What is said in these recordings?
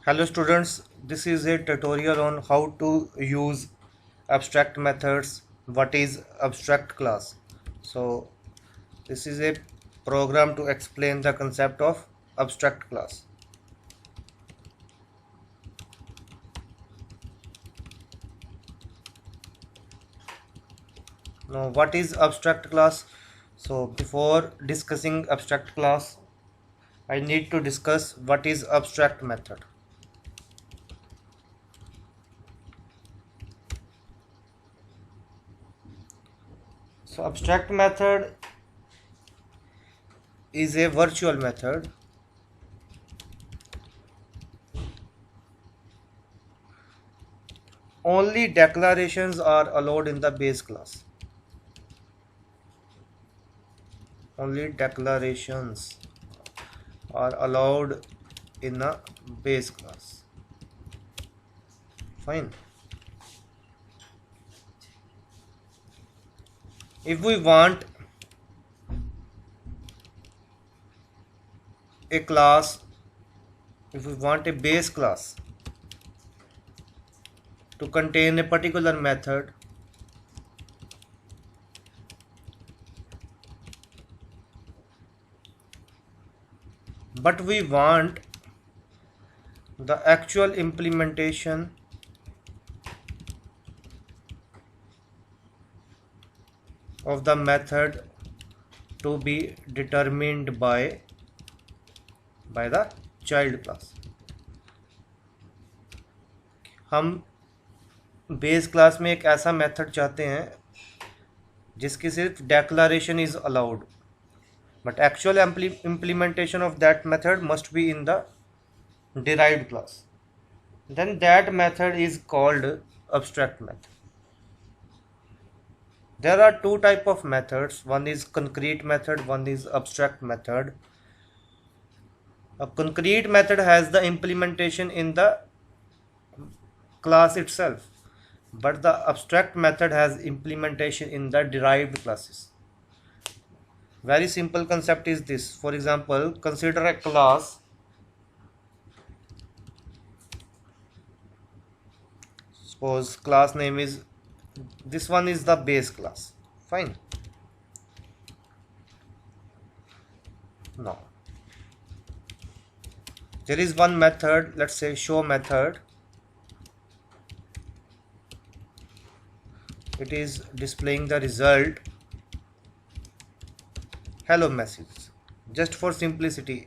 Hello students, this is a tutorial on how to use abstract methods. What is abstract class? So this is a program to explain the concept of abstract class. Now what is abstract class? So before discussing abstract class, I need to discuss what is abstract method. So abstract method is a virtual method only declarations are allowed in the base class. Only declarations are allowed in a base class. Fine. If we want a class, if we want a base class to contain a particular method, but we want the actual implementation of the method to be determined by the child class. हम base class में एक ऐसा method चाहते हैं जिसकी सिर्फ declaration is allowed, but actual implementation of that method must be in the derived class. Then that method is called abstract method. There are two type of methods. One is concrete method, one is abstract method. A concrete method has the implementation in the class itself, but the abstract method has implementation in the derived classes. Very simple concept is this. For example, consider a class. Suppose class name is, this one is the base class. Fine. Now there is one method, let's say show method. It is displaying the result hello message. Just for simplicity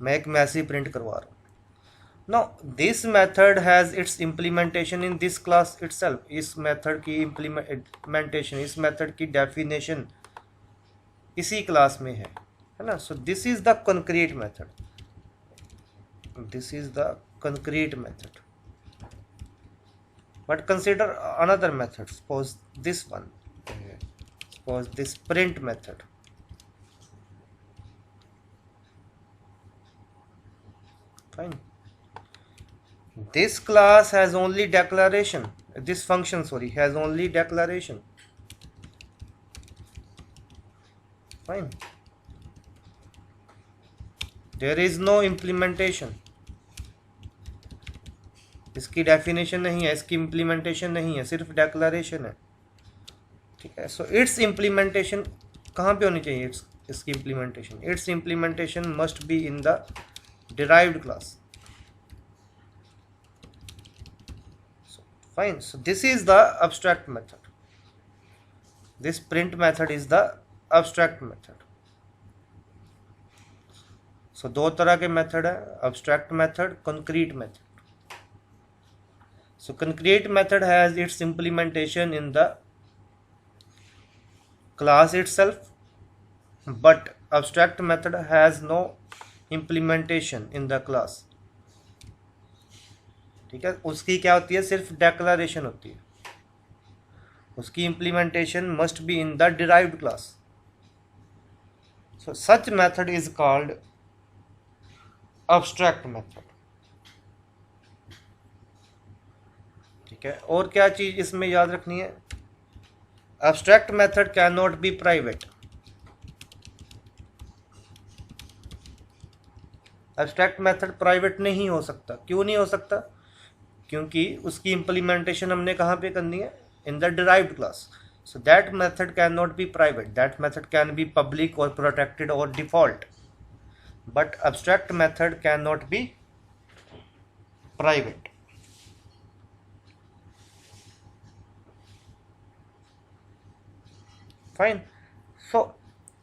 मैं एक message print करवा रहा हूँ. Now this method has its implementation in this class itself. इस method की implementation, इस method की definition इसी क्लास में है ना. So this is the concrete method. This is the concrete method. But consider another method. Suppose this one. Suppose this print method. Fine. This class has only declaration. This function, sorry, has only declaration. Fine. There is no implementation. इसकी definition नहीं है, इसकी implementation नहीं है, सिर्फ declaration है. ठीक है. सो इट्स इम्प्लीमेंटेशन कहाँ पे होनी चाहिए? इसकी implementation, it's implementation must be in the derived class. Fine. So this is the abstract method. This print method is the abstract method. So दो तरह के मेथड है, abstract method, concrete method. So concrete method has its implementation in the class itself, but abstract method has no implementation in the class. ठीक है. उसकी क्या होती है? सिर्फ डेक्लरेशन होती है. उसकी implementation must be in the derived class. So such method is called abstract method. ठीक है. और क्या चीज इसमें याद रखनी है? abstract method can not be private. Abstract method private नहीं हो सकता। क्यों नहीं हो सकता? क्योंकि उसकी इम्प्लीमेंटेशन हमने कहाँ पे करनी है? इन the derived class. So that method cannot be private. That method can be public or protected or default. But abstract method cannot be private. Fine. So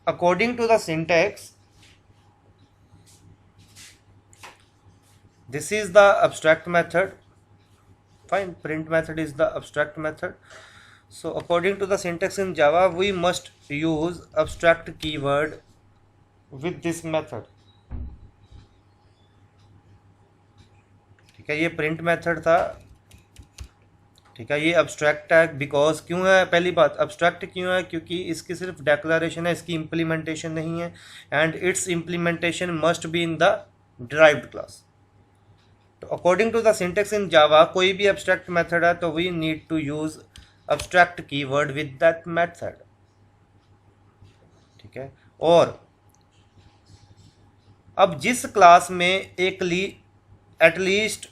according to the syntax, this is the abstract method. Fine. Print method is the abstract method. So according to the syntax in Java, we must use abstract keyword with this method. ठीक है, ये print method था। ठीक है, ये abstract है because क्यों है? पहली बात, अब्स्ट्रैक्ट क्यों है? क्योंकि इसकी सिर्फ डेक्लरेशन है, इसकी इम्प्लीमेंटेशन नहीं है। And its implementation must be in the derived class. तो according to the syntax in Java, कोई भी अब्स्ट्रैक्ट मेथड है तो we need to use abstract keyword with that method. ठीक है, और अब जिस क्लास में at least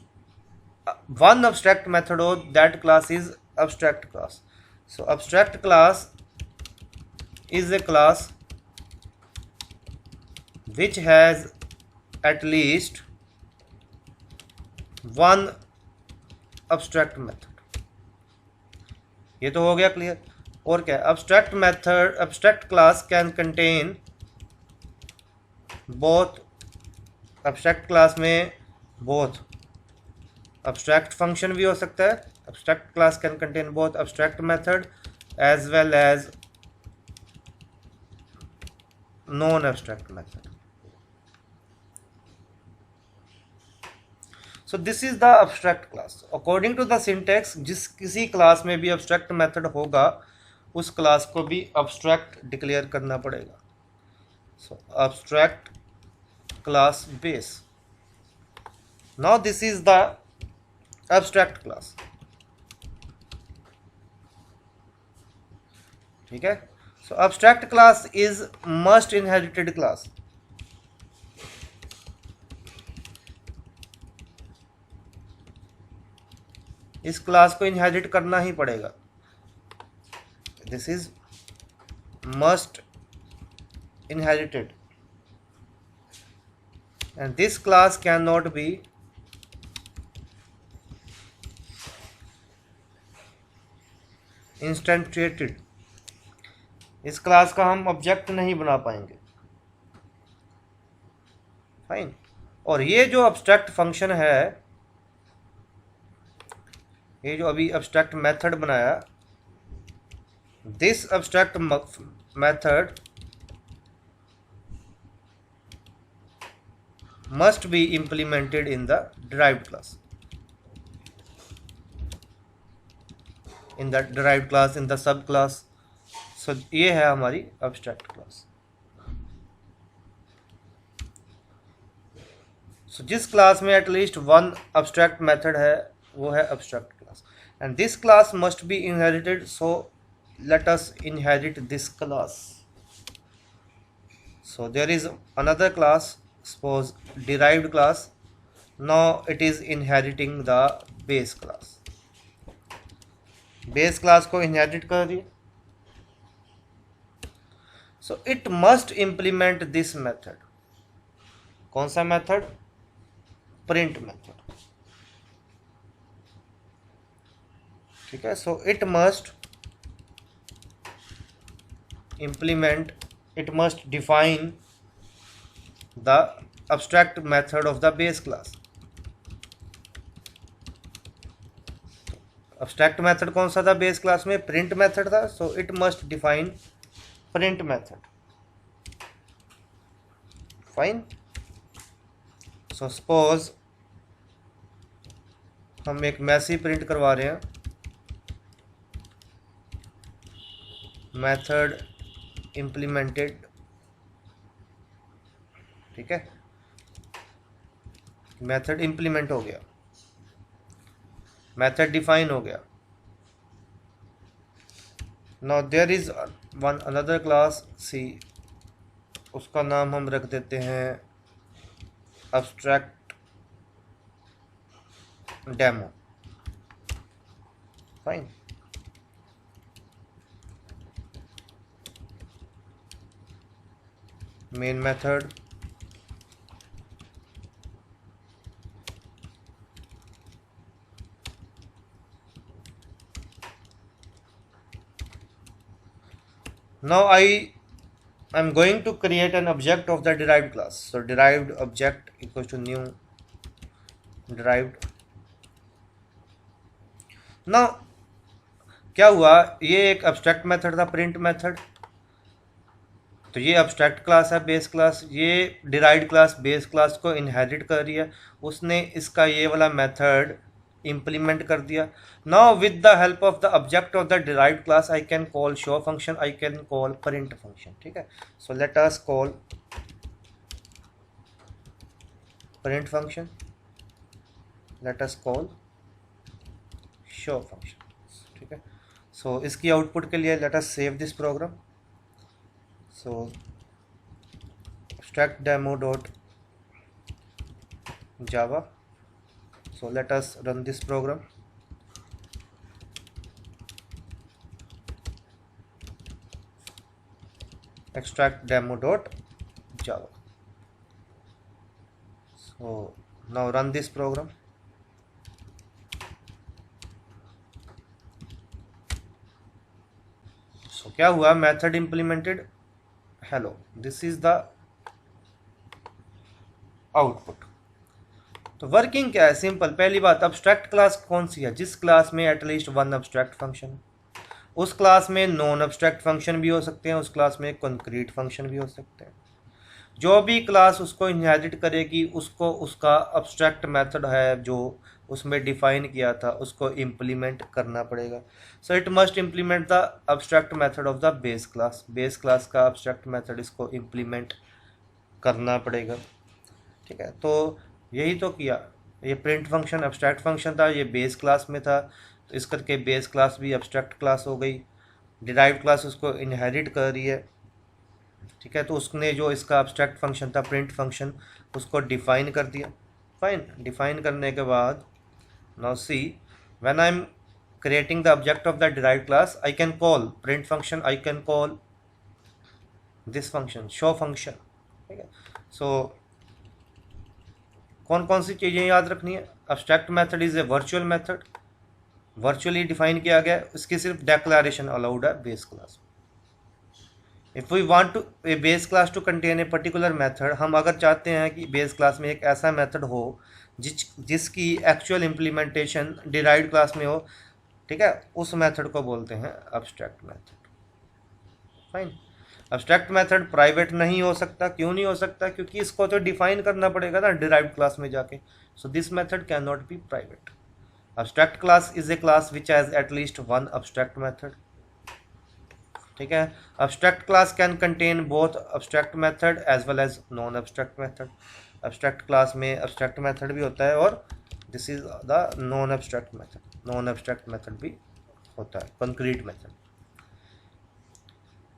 one abstract method or that class is abstract class. So abstract class is a class which has at least one abstract method. ये तो हो गया क्लियर। और क्या? abstract method, abstract class can contain both, abstract class में both abstract function भी हो सकता है। abstract class can contain both abstract method as well as non-abstract method. So this is the abstract class. According to the syntax, जिस किसी class में भी abstract method होगा उस क्लास को भी abstract डिक्लेयर करना पड़ेगा। So abstract class base. Now this is the abstract class. ठीक है, so abstract class is must inherited class. इस क्लास को इनहेरिट करना ही पड़ेगा। This is must inherited and this class cannot be इंस्टेंटिएटेड। इस क्लास का हम ऑब्जेक्ट नहीं बना पाएंगे। फाइन। और ये जो अब्स्ट्रैक्ट फंक्शन है, ये जो अभी अब्स्ट्रैक्ट मेथड बनाया, this abstract method must be implemented in the derived class, in the derived class, in the subclass. So ये है हमारी अब्स्ट्रैक्ट क्लास। सो जिस क्लास में एटलीस्ट वन अब्स्ट्रैक्ट मेथड है वो है abstract class, and this class must be inherited. So let us inherit this class. So there is another class, suppose derived class. Now it is inheriting the base class. Base class को inherit कर दिए। So it must implement this method. कौन सा method? Print method. ठीक है, so it must implement, it must define the abstract method of the base class. abstract method कौन सा था base class में? print method था। so it must define print method. fine. so suppose हम एक message print करवा रहे हैं, method implemented। ठीक है, मेथड इंप्लीमेंट हो गया, मेथड डिफाइन हो गया। Now there is one another class C, उसका नाम हम रख देते हैं abstract demo. Fine. Main method, now I'm going to create an object of the derived class. So derived object equals to new derived. Now क्या हुआ, ये एक abstract मेथड था, प्रिंट मेथड, तो ये abstract क्लास है, बेस क्लास, ये derived class base class को इनहेरिट कर रही है, उसने इसका ये वाला मेथड implement कर दिया. Now with the help of the object of the derived class I can call show function, I can call print function. ठीक है, so let us call print function, let us call show function. ठीक है, so इसकी output के लिए let us save this program. So abstract demo dot java. So let us run this program. Extract demo dot java. So now run this program. So क्या हुआ, method implemented hello, this is the output. तो working क्या है, simple. पहली बात, abstract class कौन सी है, जिस क्लास में एटलीस्ट वन अब्स्ट्रैक्ट फंक्शन, उस क्लास में नॉन अब्स्ट्रैक्ट फंक्शन भी हो सकते हैं, उस क्लास में कंक्रीट फंक्शन भी हो सकते हैं. जो भी क्लास उसको इनहेरिट करेगी उसको उसका अब्स्ट्रैक्ट मेथड है जो उसमें डिफाइन किया था उसको इम्प्लीमेंट करना पड़ेगा. So it must implement the abstract method of the base class. Base class का अब्स्ट्रैक्ट मेथड इसको इम्प्लीमेंट करना पड़ेगा. ठीक है, तो यही तो किया. ये प्रिंट फंक्शन अब्स्ट्रैक्ट फंक्शन था, ये बेस क्लास में था, तो इस करके बेस क्लास भी अब्स्ट्रैक्ट क्लास हो गई. डिराइव्ड क्लास उसको इनहेरिट कर रही है. ठीक है, तो उसने जो इसका अब्स्ट्रैक्ट फंक्शन था प्रिंट फंक्शन उसको डिफाइन कर दिया. फाइन, डिफाइन करने के बाद now see, when I am creating the object of the derived class I can call print function, I can call this function show function. ठीक है, सो कौन कौन सी चीज़ें याद रखनी है. Abstract method is a virtual method, virtually define किया गया, उसकी सिर्फ डेक्लेरेशन अलाउड है base class. If we want to a base class to contain a particular method, हम अगर चाहते हैं कि बेस क्लास में एक ऐसा मेथड हो जिसकी एक्चुअल इम्प्लीमेंटेशन डिराइव्ड क्लास में हो, ठीक है, उस मेथड को बोलते हैं abstract method. Fine. Abstract method private नहीं हो सकता. क्यों नहीं हो सकता, क्योंकि इसको तो डिफाइन करना पड़ेगा ना डिराइव्ड क्लास में जाके. So this method can not be private. Abstract class is a class which has at least one abstract method. ठीक है, abstract class can contain both abstract method as well as non abstract method. Abstract class में abstract method भी होता है और this is the non abstract method. Non abstract method भी होता है, कंक्रीट मेथड.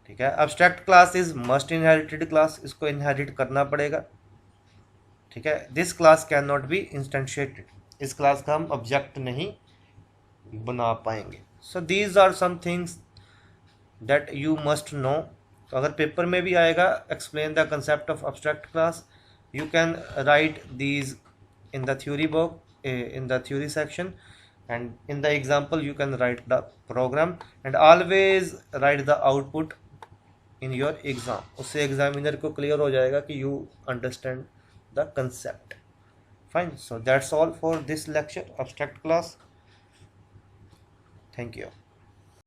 ठीक है, abstract class is must inherited class, इसको इनहेरिट करना पड़ेगा. ठीक है, this class can not be instantiated, इस क्लास का हम ऑब्जेक्ट नहीं बना पाएंगे. So these are some things that you must know. तो अगर पेपर में भी आएगा explain the concept of abstract class, you can write these in the theory book, in the theory section, and in the example you can write the program and always write the output in your exam. उससे examiner को clear हो जाएगा कि you understand the concept. Fine, so that's all for this lecture abstract class. Thank you.